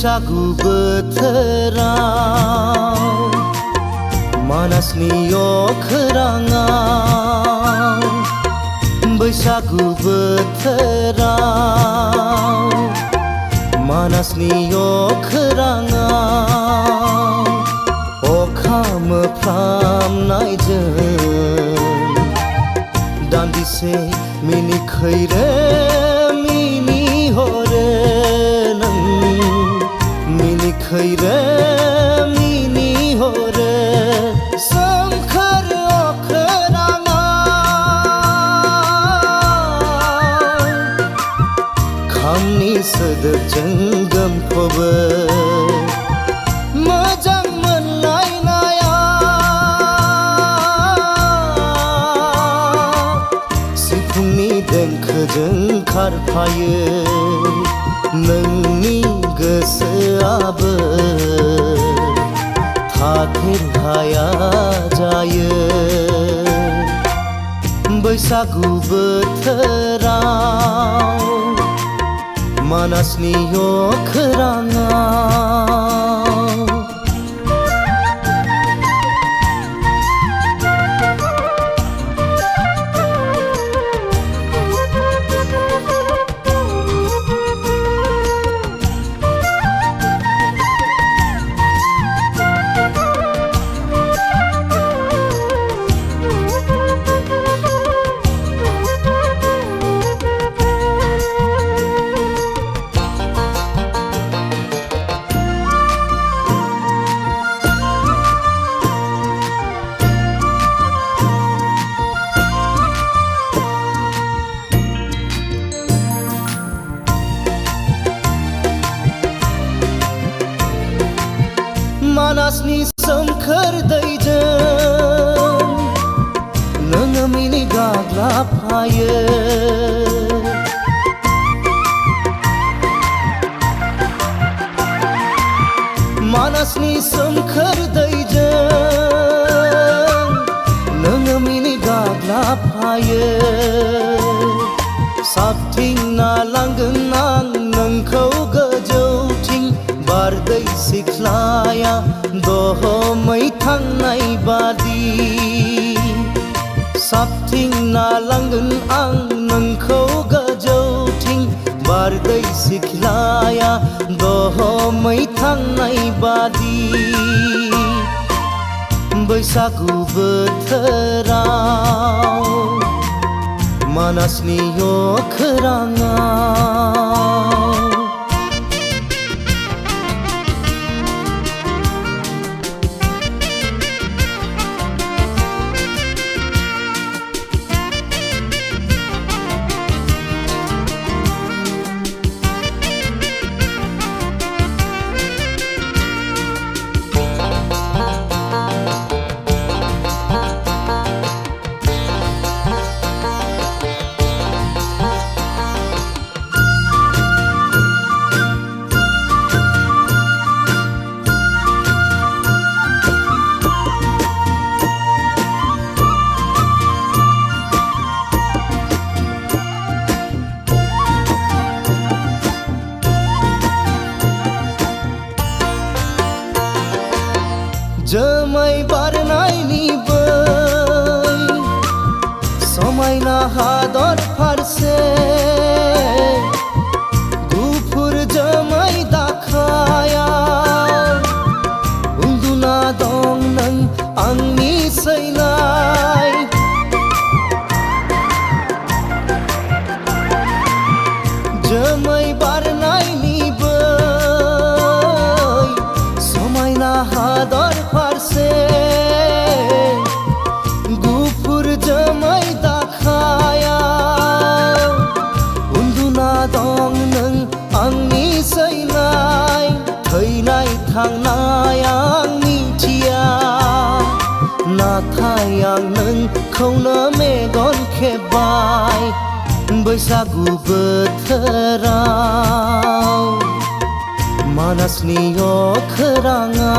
बैसागु बोथोराव मानासनि अखोराङाव बैसागु बोथोराव मानासनि अखोराङाव अखा मोफ्लामनायजों दान्दिसे मिनिखैरो मिनिहरो नों मिनिखैरो मिनिहरो सोमखोर अखोराङाव खामनि सोदोबजों गोमफबो मोजां मोनलायनाया सिफुंनि देंखोजों खारफायो नोंनि गोसोआबो थाथेर हाया जायो बैसागु बोथोराव मानासनि अखोराङाव मानासनि सोमखोर दैजों नोङो मिनि गाग्लाबफायो मानासनि सोमखोर दैजों नोङो मिनि गाग्लाबफायो साबथिंना लांगोन आं नोंखौ गोजौथिं बारदै सिख्लाया दहमै थांनाय बादि साबथिंना लांगोन आं नोंखौ गोजौथिं बारदै सिख्लाया दहमै थांनाय बादि बैसागु बोथोराव मानासनि अखोराङाव जोमै बारनायनि बै समायना हादर फारसे गुफुर जोमै दाखाया उन्दुना दं नों आंनि सैनाय जोमै बारनायनि बै समायना हादर फारसे गुफुर जोमै दाखाया उन्दुना दं नों आंनि सैनाय थैनाय थांनाय आं मिथिया नाथाय आं नोंखौनो मेगन खेबबाय बैसागु बोथोराव मानासनि अखोराङाव